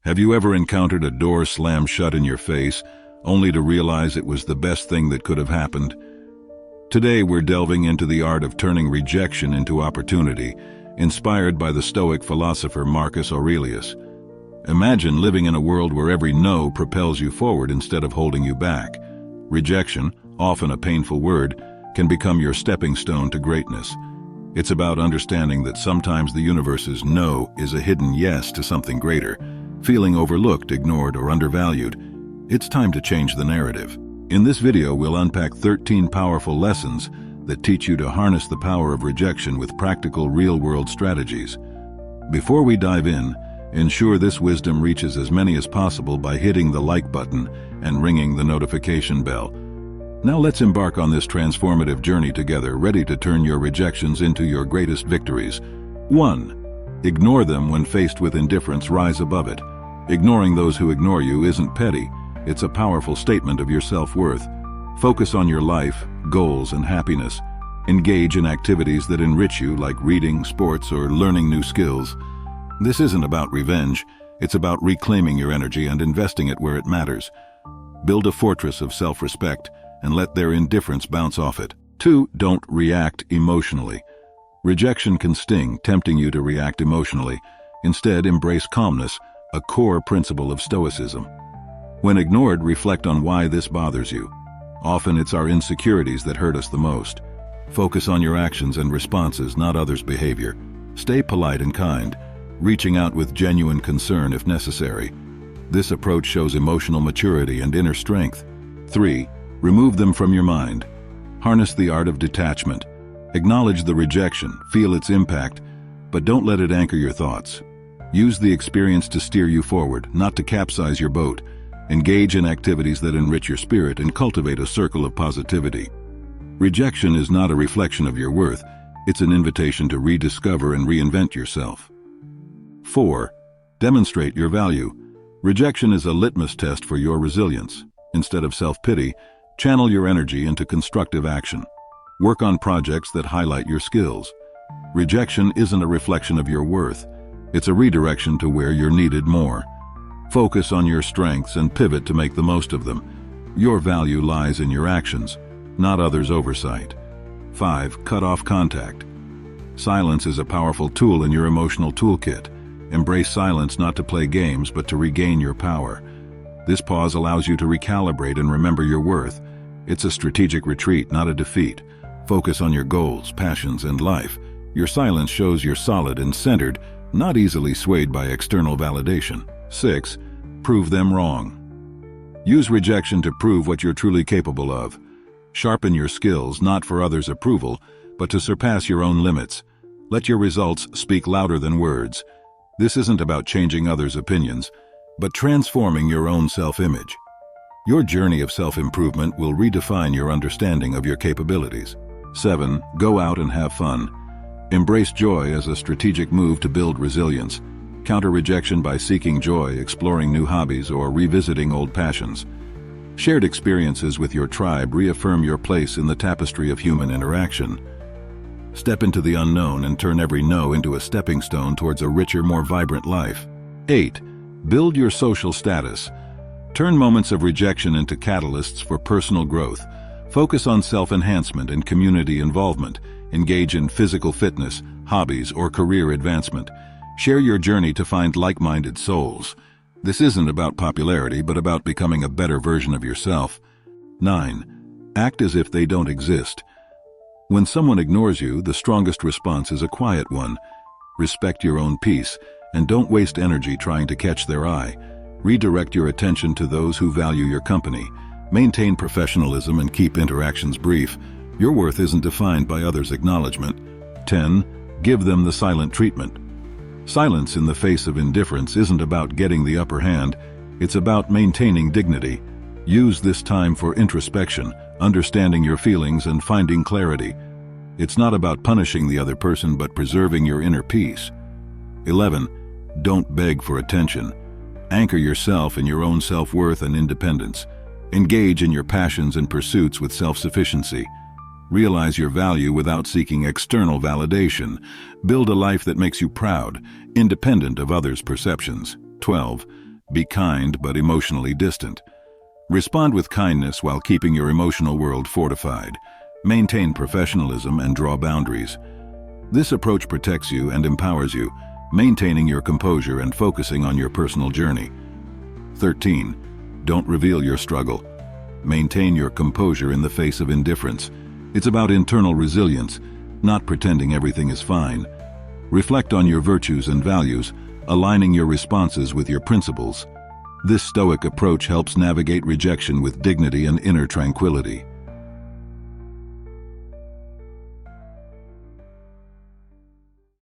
Have you ever encountered a door slam shut in your face, only to realize it was the best thing that could have happened? Today we're delving into the art of turning rejection into opportunity, inspired by the Stoic philosopher Marcus Aurelius. Imagine living in a world where every no propels you forward instead of holding you back. Rejection, often a painful word, can become your stepping stone to greatness. It's about understanding that sometimes the universe's no is a hidden yes to something greater. Feeling overlooked, ignored, or undervalued, it's time to change the narrative. In this video, we'll unpack 13 powerful lessons that teach you to harness the power of rejection with practical, real-world strategies. Before we dive in, ensure this wisdom reaches as many as possible by hitting the like button and ringing the notification bell. Now let's embark on this transformative journey together, ready to turn your rejections into your greatest victories. 1. Ignore them when faced with indifference. Rise above it. Ignoring those who ignore you isn't petty. It's a powerful statement of your self-worth. Focus on your life, goals, and happiness. Engage in activities that enrich you, like reading, sports, or learning new skills. This isn't about revenge. It's about reclaiming your energy and investing it where it matters. Build a fortress of self-respect and let their indifference bounce off it. 2. Don't react emotionally. Rejection can sting, tempting you to react emotionally. Instead, embrace calmness, a core principle of Stoicism. When ignored, reflect on why this bothers you. Often it's our insecurities that hurt us the most. Focus on your actions and responses, not others' behavior. Stay polite and kind, reaching out with genuine concern if necessary. This approach shows emotional maturity and inner strength. 3. Remove them from your mind. Harness the art of detachment. Acknowledge the rejection, feel its impact, but don't let it anchor your thoughts. Use the experience to steer you forward, not to capsize your boat. Engage in activities that enrich your spirit and cultivate a circle of positivity. Rejection is not a reflection of your worth. It's an invitation to rediscover and reinvent yourself. 4. Demonstrate your value. Rejection is a litmus test for your resilience. Instead of self-pity, channel your energy into constructive action. Work on projects that highlight your skills. Rejection isn't a reflection of your worth. It's a redirection to where you're needed more. Focus on your strengths and pivot to make the most of them. Your value lies in your actions, not others' oversight. 5. Cut off contact. Silence is a powerful tool in your emotional toolkit. Embrace silence not to play games, but to regain your power. This pause allows you to recalibrate and remember your worth. It's a strategic retreat, not a defeat. Focus on your goals, passions, and life. Your silence shows you're solid and centered, not easily swayed by external validation. 6. Prove them wrong. Use rejection to prove what you're truly capable of. Sharpen your skills, not for others' approval, but to surpass your own limits. Let your results speak louder than words. This isn't about changing others' opinions, but transforming your own self-image. Your journey of self-improvement will redefine your understanding of your capabilities. 7. Go out and have fun. Embrace joy as a strategic move to build resilience. Counter rejection by seeking joy, exploring new hobbies, or revisiting old passions. Shared experiences with your tribe reaffirm your place in the tapestry of human interaction. Step into the unknown and turn every no into a stepping stone towards a richer, more vibrant life. 8. Build your social status. Turn moments of rejection into catalysts for personal growth. Focus on self-enhancement and community involvement. Engage in physical fitness, hobbies, or career advancement. Share your journey to find like-minded souls. This isn't about popularity, but about becoming a better version of yourself. 9. Act as if they don't exist. When someone ignores you, the strongest response is a quiet one. Respect your own peace, and don't waste energy trying to catch their eye. Redirect your attention to those who value your company. Maintain professionalism and keep interactions brief. Your worth isn't defined by others' acknowledgement. 10. Give them the silent treatment. Silence in the face of indifference isn't about getting the upper hand. It's about maintaining dignity. Use this time for introspection, understanding your feelings, and finding clarity. It's not about punishing the other person, but preserving your inner peace. 11. Don't beg for attention. Anchor yourself in your own self-worth and independence. Engage in your passions and pursuits with self-sufficiency. Realize your value without seeking external validation. Build a life that makes you proud, independent of others' perceptions. 12. Be kind but emotionally distant. Respond with kindness while keeping your emotional world fortified. Maintain professionalism and draw boundaries. This approach protects you and empowers you, maintaining your composure and focusing on your personal journey. 13. Don't reveal your struggle. Maintain your composure in the face of indifference. It's about internal resilience, not pretending everything is fine. Reflect on your virtues and values, aligning your responses with your principles. This Stoic approach helps navigate rejection with dignity and inner tranquility.